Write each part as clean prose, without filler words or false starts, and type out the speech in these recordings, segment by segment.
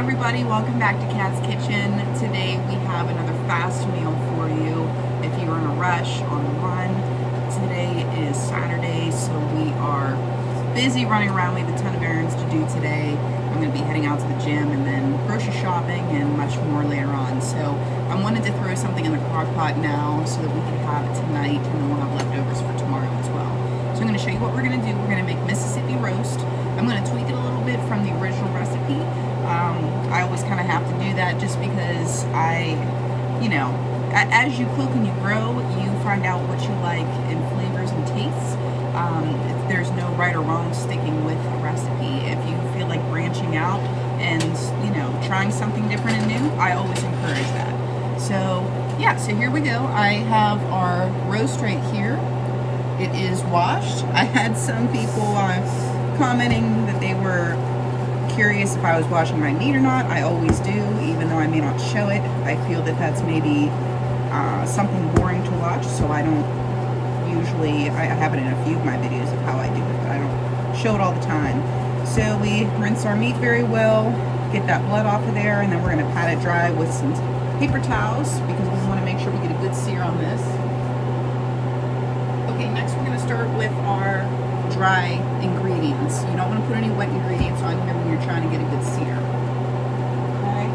everybody, welcome back to Kat's Kitchen. Today we have another fast meal for you if you're in a rush, on the run. Today is Saturday, so we are busy running around. We have a ton of errands to do today. I'm going to be heading out to the gym and then grocery shopping and much more later on. So I wanted to throw something in the crock pot now so that we can have it tonight, and then we'll have leftovers for tomorrow as well. So I'm going to show you what we're going to do. We're going to make Mississippi roast. I'm going to tweak it a little bit from the original recipe. I always kind of have to do that just because as you cook and you grow, you find out what you like in flavors and tastes. There's no right or wrong sticking with a recipe. If you feel like branching out and, trying something different and new, I always encourage that. So, yeah, so here we go. I have our roast right here. It is washed. I had some people commenting that they were curious if I was washing my meat or not. I always do, even though I may not show it. I feel that that's maybe something boring to watch, so I don't usually, I have it in a few of my videos of how I do it, but I don't show it all the time. So we rinse our meat very well, get that blood off of there, and then we're going to pat it dry with some paper towels because we want to make sure we get a good sear on this. Okay, next we're going to start with our dry ingredients. You don't want to put any wet ingredients on here when you're trying to get a good sear. Okay?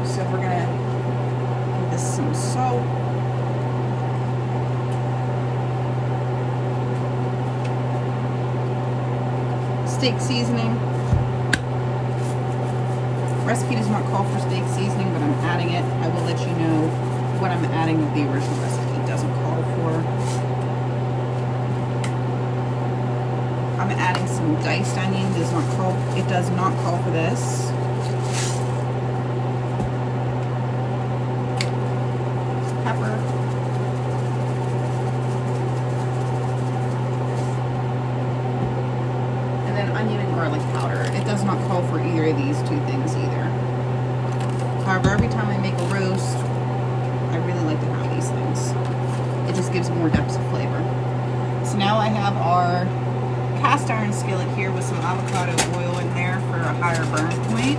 So we're going to give this some salt. Steak seasoning. Recipe does not call for steak seasoning, but I'm adding it. I will let you know what I'm adding with the original recipe. It doesn't call for. I'm adding some diced onion. It does not call for this. Pepper. And then onion and garlic powder. It does not call for either of these two things either. However, every time I make a roast, I really like to have these things. It just gives more depth of flavor. So now I have our cast iron skillet here with some avocado oil in there for a higher burn point.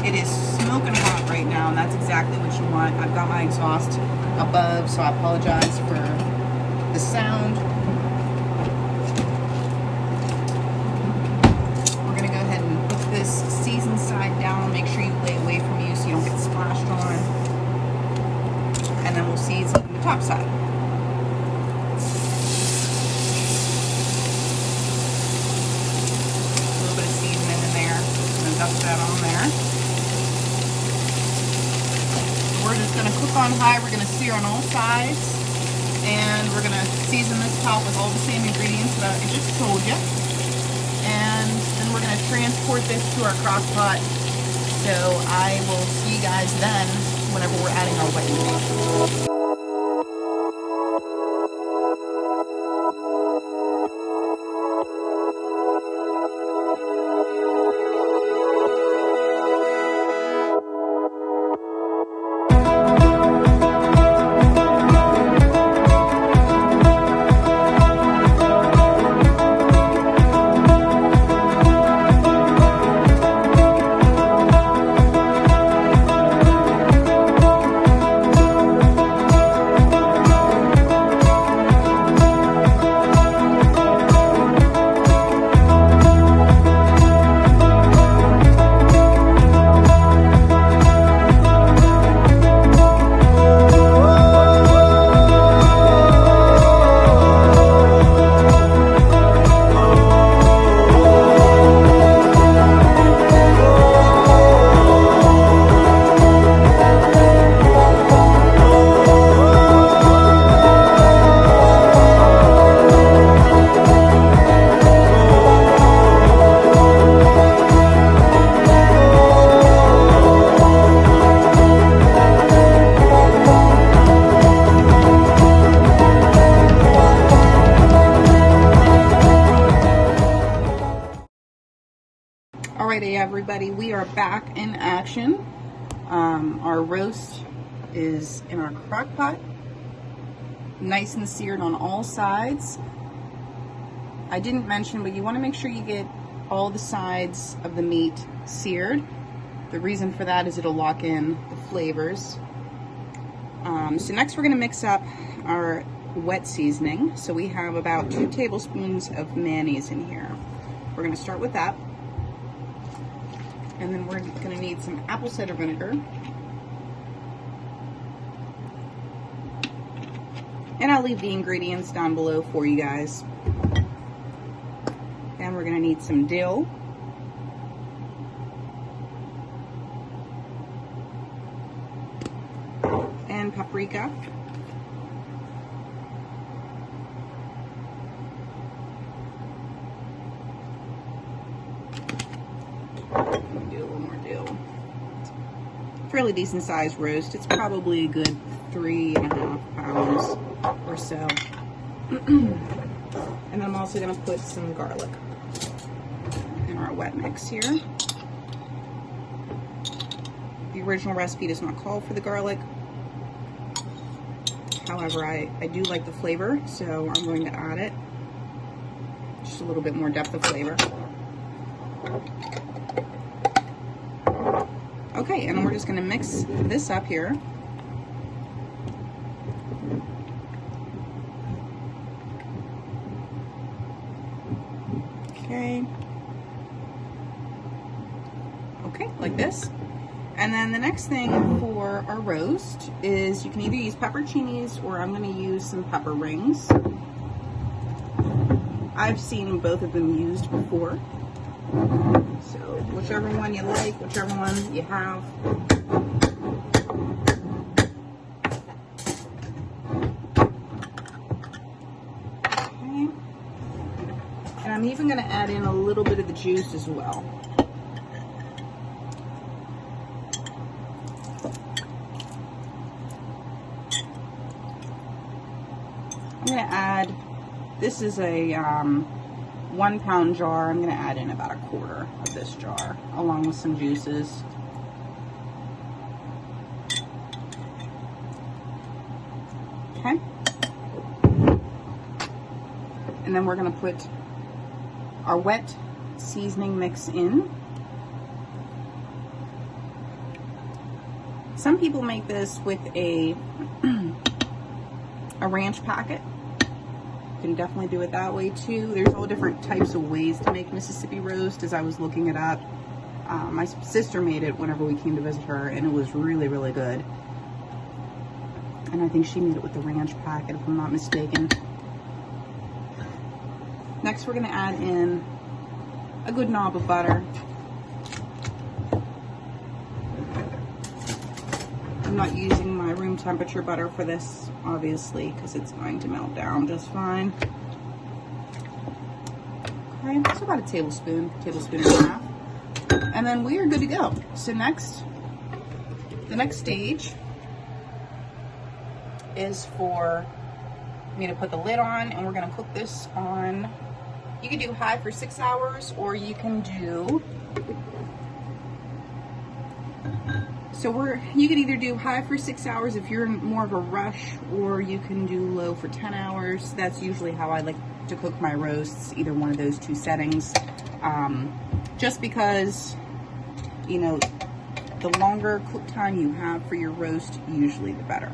It is smoking hot right now, and that's exactly what you want. I've got my exhaust above, so I apologize for the sound. We're going to go ahead and put this seasoned side down. Make sure you lay away from you so you don't get splashed on. And then we'll season the top side. Dust that on there. We're just going to cook on high. We're going to sear on all sides, and we're going to season this top with all the same ingredients that I just told you. And then we're going to transport this to our crock pot. So I will see you guys then whenever we're adding our wet ingredients. Alrighty, everybody, we are back in action. Our roast is in our crock pot, nice and seared on all sides. I didn't mention, but you want to make sure you get all the sides of the meat seared. The reason for that is it'll lock in the flavors. So next we're going to mix up our wet seasoning. So we have about 2 tablespoons of mayonnaise in here. We're going to start with that. And then we're going to need some apple cider vinegar. And I'll leave the ingredients down below for you guys. And we're going to need some dill. And paprika. Do a little more dill. Fairly decent sized roast. It's probably a good 3.5 pounds or so. And I'm also going to put some garlic in our wet mix here. The original recipe does not call for the garlic. However, I do like the flavor, so I'm going to add it. Just a little bit more depth of flavor. Okay, and we're just going to mix this up here. Okay, like this. And then the next thing for our roast is you can either use pepperoncinis or I'm going to use some pepper rings. I've seen both of them used before. So whichever one you like, whichever one you have. Okay. And I'm even going to add in a little bit of the juice as well. I'm going to add, this is a 1 pound jar. I'm going to add in about 1/4 of this jar along with some juices. Okay. And then we're going to put our wet seasoning mix in. Some people make this with a ranch packet. You can definitely do it that way too. There's all different types of ways to make Mississippi roast as I was looking it up. My sister made it whenever we came to visit her, and it was really, really good. And I think she made it with the ranch packet, if I'm not mistaken. Next, we're going to add in a good knob of butter. I'm not using my room temperature butter for this, obviously, because it's going to melt down just fine. Okay, so about a tablespoon and a half. And then we are good to go. So next, the next stage is for me to put the lid on, and we're going to cook this on, you can do high for 6 hours, or you can do, you can either do high for 6 hours if you're in more of a rush, or you can do low for 10 hours. That's usually how I like to cook my roasts, either one of those 2 settings. Just because, you know, the longer cook time you have for your roast, usually the better.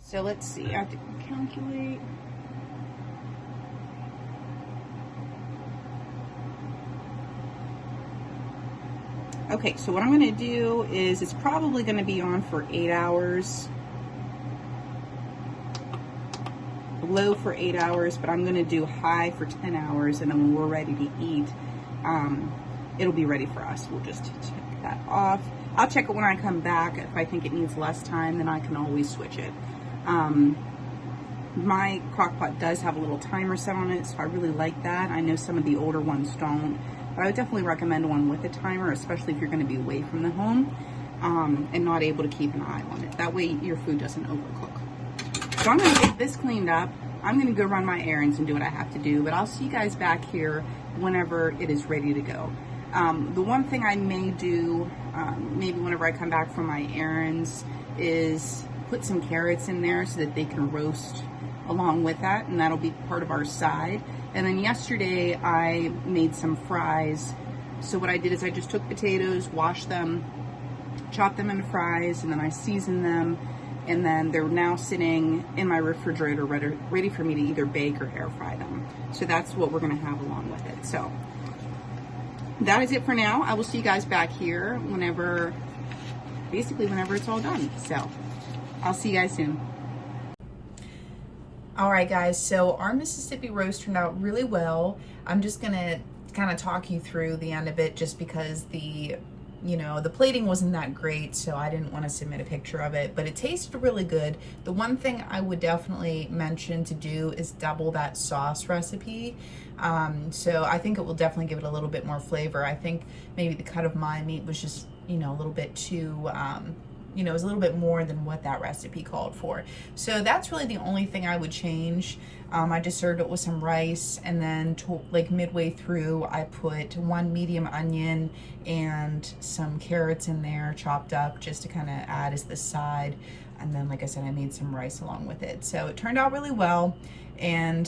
So let's see, I have to calculate. Okay, so what I'm going to do is, it's probably going to be on for 8 hours. Low for 8 hours, but I'm going to do high for 10 hours, and then when we're ready to eat, it'll be ready for us. We'll just check that off. I'll check it when I come back. If I think it needs less time, then I can always switch it. My Crockpot does have a little timer set on it, so I really like that. I know some of the older ones don't. But I would definitely recommend one with a timer, especially if you're going to be away from the home and not able to keep an eye on it. That way your food doesn't overcook. So I'm going to get this cleaned up. I'm going to go run my errands and do what I have to do, but I'll see you guys back here whenever it is ready to go. The one thing I may do, maybe whenever I come back from my errands, is put some carrots in there so that they can roast along with that, and that'll be part of our side. And then yesterday I made some fries. So what I did is I just took potatoes, washed them, chopped them into fries, and then I seasoned them. And then they're now sitting in my refrigerator ready for me to either bake or air fry them. So that's what we're gonna have along with it. So that is it for now. I will see you guys back here basically whenever it's all done. So I'll see you guys soon. All right, guys, so our Mississippi roast turned out really well. I'm just gonna kind of talk you through the end of it just because the plating wasn't that great, so I didn't want to submit a picture of it, but it tasted really good. The one thing I would definitely mention to do is double that sauce recipe. So I think it will definitely give it a little bit more flavor. I think maybe the cut of my meat was just, a little bit too, it was a little bit more than what that recipe called for. So that's really the only thing I would change. I just served it with some rice, and then like midway through, I put 1 medium onion and some carrots in there, chopped up, just to kind of add as the side. And then, like I said, I made some rice along with it. So it turned out really well. And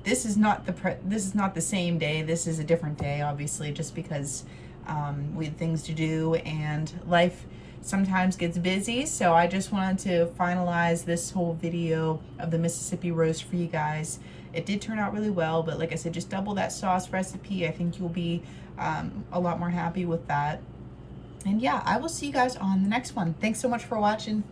this is not the same day. This is a different day, obviously, just because we had things to do and life sometimes gets busy. So I just wanted to finalize this whole video of the Mississippi roast for you guys. It did turn out really well, but like I said, just double that sauce recipe. I think you'll be a lot more happy with that. And yeah, I will see you guys on the next one. Thanks so much for watching.